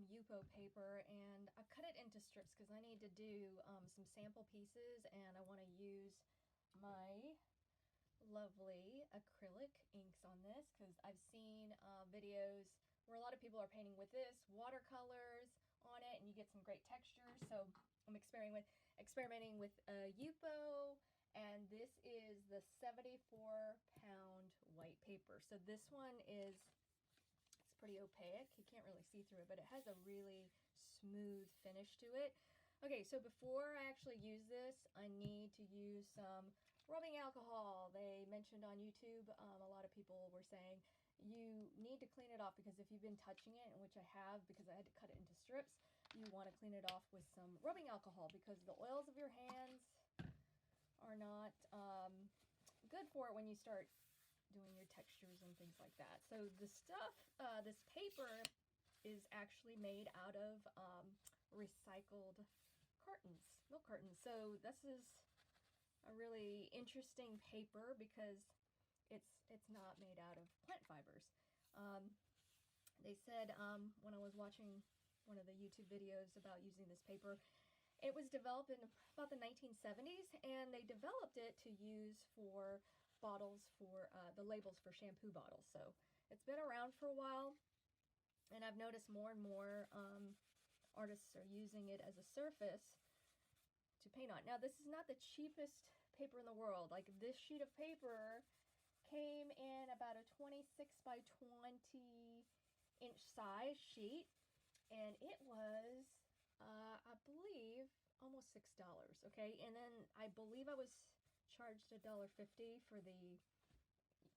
some Yupo paper, and I cut it into strips because I need to do some sample pieces, and I want to use my lovely acrylic inks on this because I've seen videos where a lot of people are painting with this watercolors on it, and you get some great textures. So I'm experimenting with Yupo, and this is the 74-pound white paper. So this one is pretty opaque. You can't really see through it, but it has a really smooth finish to it. Okay, so before I actually use this, I need to use some rubbing alcohol. They mentioned on YouTube, a lot of people were saying you need to clean it off because if you've been touching it, which I have because I had to cut it into strips, you want to clean it off with some rubbing alcohol because the oils of your hands are not good for it when you start doing your textures and things like that. So the stuff, this paper is actually made out of recycled cartons, milk cartons. So this is a really interesting paper because it's not made out of plant fibers. They said when I was watching one of the YouTube videos about using this paper, it was developed in about the 1970s, and they developed it to use for bottles for the labels for shampoo bottles. So it's been around for a while, and I've noticed more and more artists are using it as a surface to paint on. Now this is not the cheapest paper in the world. Like this sheet of paper came in about a 26 by 20 inch size sheet, and it was I believe almost $6. Okay, and then I believe I was charged $1.50 for the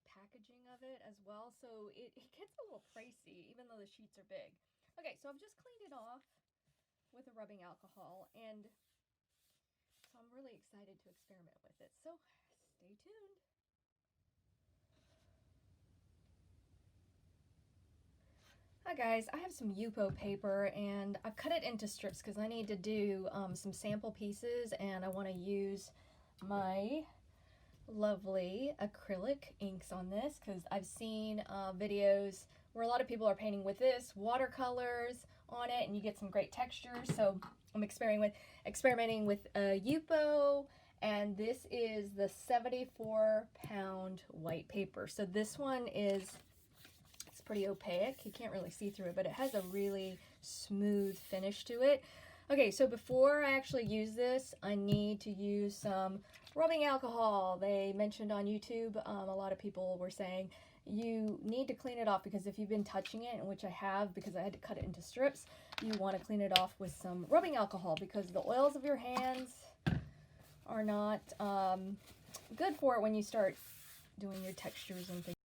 packaging of it as well, so it gets a little pricey even though the sheets are big. Okay, so I've just cleaned it off with a rubbing alcohol, and so I'm really excited to experiment with it, so stay tuned. Hi guys, I have some Yupo paper, and I've cut it into strips because I need to do some sample pieces, and I want to use my lovely acrylic inks on this because I've seen videos where a lot of people are painting with this watercolors on it, and you get some great textures. So I'm experimenting with Yupo, and this is the 74-pound white paper. So this one is pretty opaque. You can't really see through it, but it has a really smooth finish to it. Okay, so before I actually use this, I need to use some rubbing alcohol. They mentioned on YouTube, a lot of people were saying you need to clean it off because if you've been touching it, which I have because I had to cut it into strips, you want to clean it off with some rubbing alcohol because the oils of your hands are not good for it when you start doing your textures and things.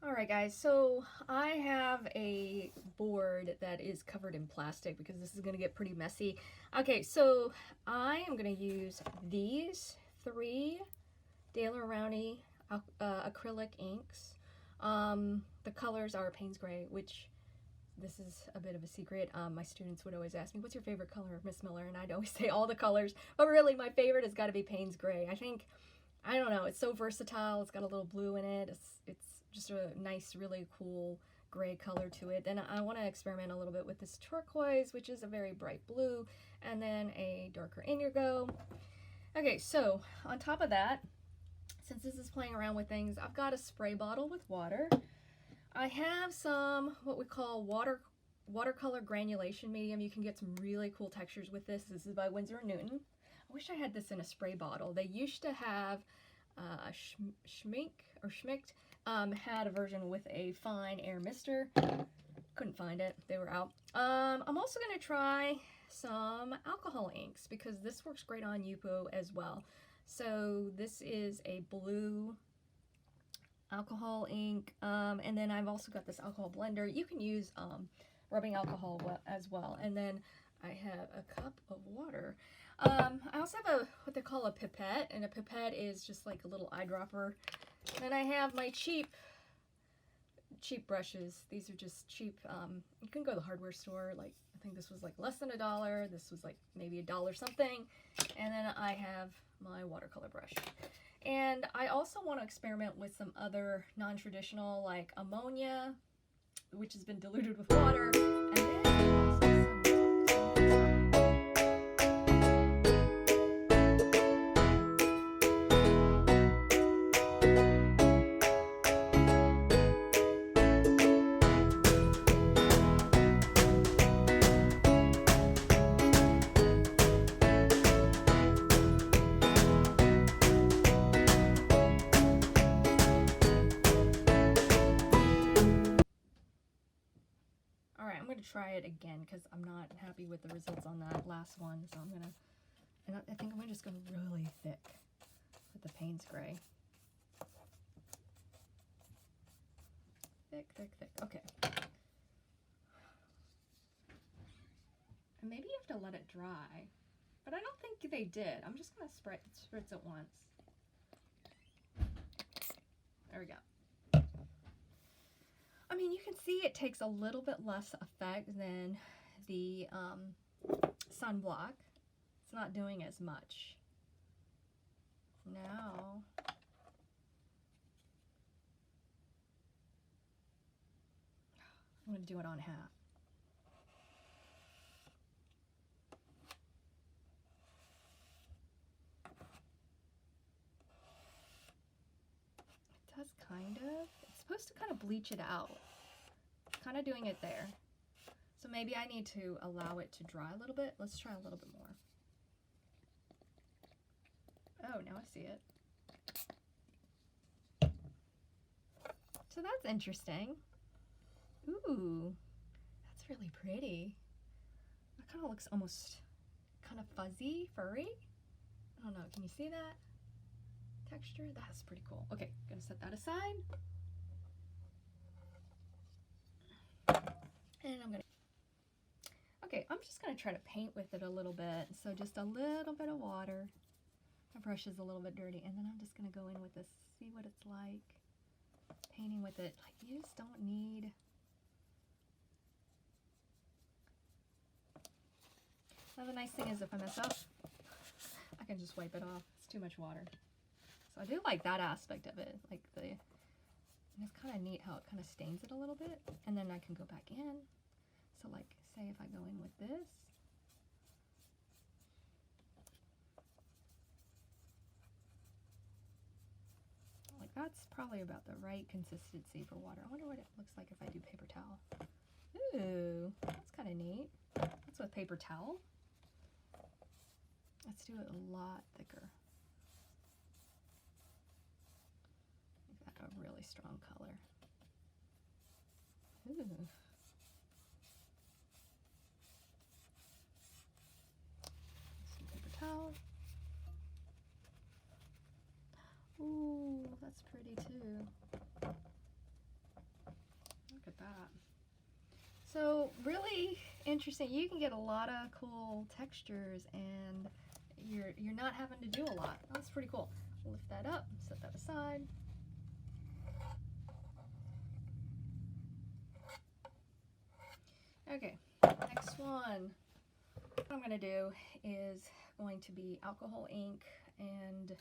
Alright guys, so I have a board that is covered in plastic because this is going to get pretty messy. Okay, so I am going to use these 3 Daler Rowney acrylic inks. The colors are Payne's Gray, which this is a bit of a secret. My students would always ask me, what's your favorite color, Miss Miller? And I'd always say all the colors, but really my favorite has got to be Payne's Gray. I don't know, it's so versatile. It's got a little blue in it. It's just a nice, really cool gray color to it. Then I want to experiment a little bit with this turquoise, which is a very bright blue, and then a darker indigo. Okay, so on top of that, since this is playing around with things, I've got a spray bottle with water. I have some what we call watercolor granulation medium. You can get some really cool textures with this. This is by Winsor & Newton. I wish I had this in a spray bottle. They used to have Schminckt had a version with a fine air mister. Couldn't find it. They were out. I'm also going to try some alcohol inks because this works great on Yupo as well. So this is a blue alcohol ink, and then I've also got this alcohol blender. You can use rubbing alcohol as well. And then I have a cup of water. I also have what they call a pipette, and a pipette is just like a little eyedropper. And I have my cheap brushes. These are just cheap. You can go to the hardware store. Like, I think this was like less than $1. This was like maybe $1 something. And then I have my watercolor brush. And I also want to experiment with some other non-traditional, like ammonia, which has been diluted with water, and then try it again because I'm not happy with the results on that last one, so I'm gonna, and I think I'm gonna just go really thick with the Payne's Gray. Thick, thick, thick. Okay. And maybe you have to let it dry, but I don't think they did. I'm just gonna spritz it once. There we go. I mean, you can see it takes a little bit less effect than the sunblock. It's not doing as much. Now, I'm going to do it on half. It does kind of. It's supposed to kind of bleach it out. Kind of doing it there. So maybe I need to allow it to dry a little bit. Let's try a little bit more. Oh, now I see it. So that's interesting. Ooh, that's really pretty. That kind of looks almost kind of fuzzy, furry. I don't know, can you see that texture? That's pretty cool. Okay, gonna set that aside. And I'm just gonna try to paint with it a little bit. So just a little bit of water. My brush is a little bit dirty, and then I'm just gonna go in with this, see what it's like. Painting with it, like, you just don't need. Now the nice thing is if I mess up, I can just wipe it off. It's too much water. So I do like that aspect of it, like and it's kind of neat how it kind of stains it a little bit, and then I can go back in. So like, say if I go in with this, like that's probably about the right consistency for water. I wonder what it looks like if I do paper towel. Ooh, that's kind of neat. That's with paper towel. Let's do it a lot thicker. Make that a really strong color. Ooh. Some paper towel. Ooh, that's pretty too. Look at that. So really interesting. You can get a lot of cool textures, and you're not having to do a lot. That's pretty cool. Lift that up, set that aside. Okay, next one. What I'm going to do is going to be alcohol ink and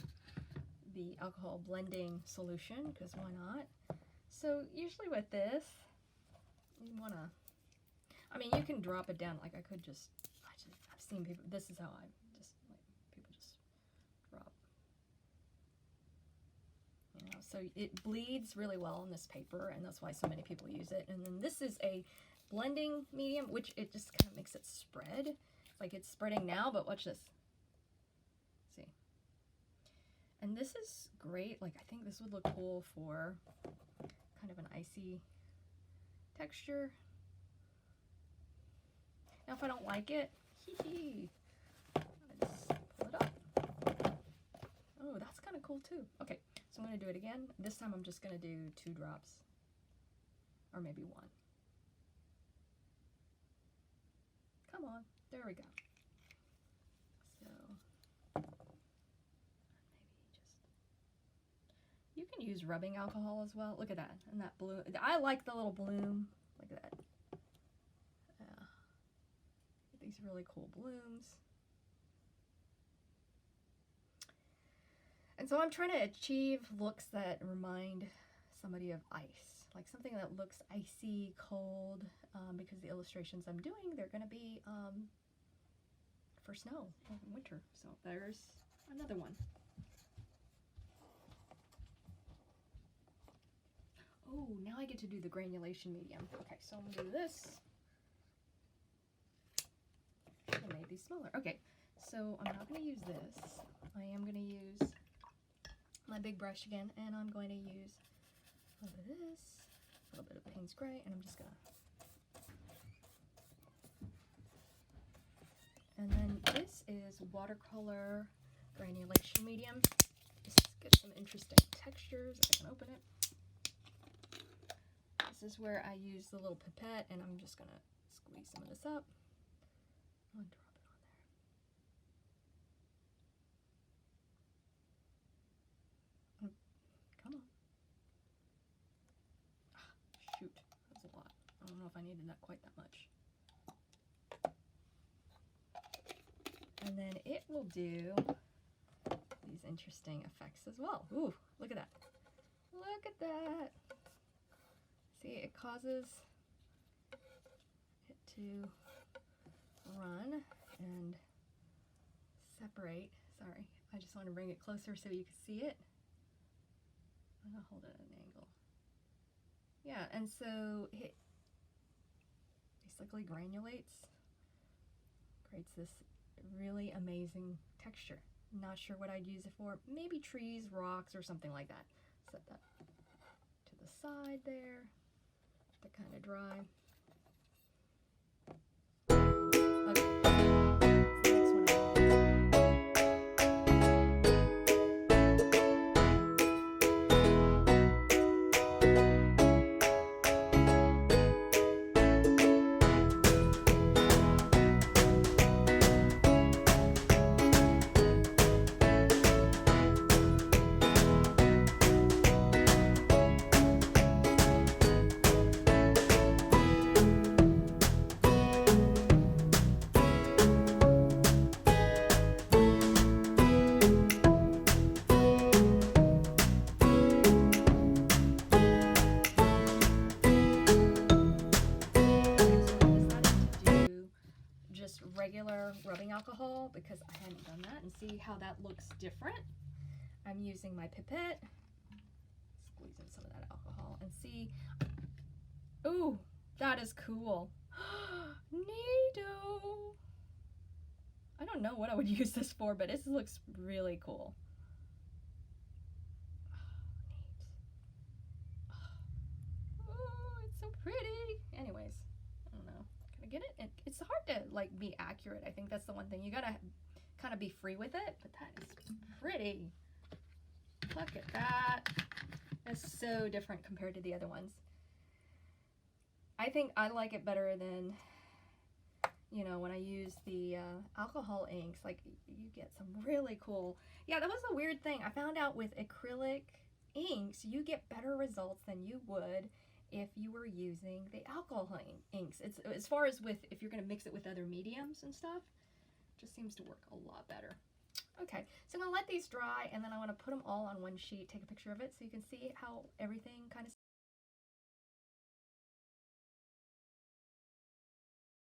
the alcohol blending solution, because why not? So usually with this, you want to, I mean, you can drop it down. Like I've seen people, this is how I just, like, people just drop. You know, so it bleeds really well on this paper, and that's why so many people use it. And then this is a blending medium, which it just kind of makes it spread. Like it's spreading now, but watch this. See? And this is great. Like I think this would look cool for kind of an icy texture. Now if I don't like it, I just pull it up. Oh, that's kind of cool too. Okay, so I'm going to do it again. This time I'm just going to do 2 drops, or maybe 1. Come on, there we go. So maybe just, you can use rubbing alcohol as well. Look at that, and that blue. I like the little bloom. Look at that. Yeah, these really cool blooms. And so I'm trying to achieve looks that remind somebody of ice, like something that looks icy, cold, because the illustrations I'm doing, they're going to be for snow or winter. So there's another one. Oh, now I get to do the granulation medium. Okay, so I'm going to do this. I made these smaller. Okay, so I'm not going to use this. I am going to use my big brush again, and I'm going to use a little bit of this, a little bit of Payne's Gray, and I'm just going to, and then this is watercolor granulation medium. Just get some interesting textures. If I can open it. This is where I use the little pipette, and I'm just going to squeeze some of this up and drop it on there. Come on. Shoot, that's a lot. I don't know if I needed that quite that much. And then it will do these interesting effects as well. Ooh, look at that. Look at that. See, it causes it to run and separate. Sorry, I just want to bring it closer so you can see it. I'm going to hold it at an angle. Yeah, and so it basically granulates, creates this really amazing texture. Not sure what I'd use it for. Maybe trees, rocks, or something like that. Set that to the side there to kind of dry. Regular rubbing alcohol because I hadn't done that, and see how that looks different. I'm using my pipette, squeezing some of that alcohol, and see, ooh, that is cool. Neato. I don't know what I would use this for, but it looks really cool. Neat. Oh, it's so pretty. Anyways, I don't know. Can I get it? It's hard to like be accurate. I think that's the one thing. You gotta kind of be free with it, but that is pretty. Look at that. It's so different compared to the other ones. I think I like it better than, you know, when I use the alcohol inks. Like, you get some really cool, yeah, that was a weird thing. I found out with acrylic inks, you get better results than you would if you were using the alcohol inks. It's as far as with, if you're going to mix it with other mediums and stuff, it just seems to work a lot better. Okay, so I'm going to let these dry, and then I want to put them all on one sheet, take a picture of it so you can see how everything kind of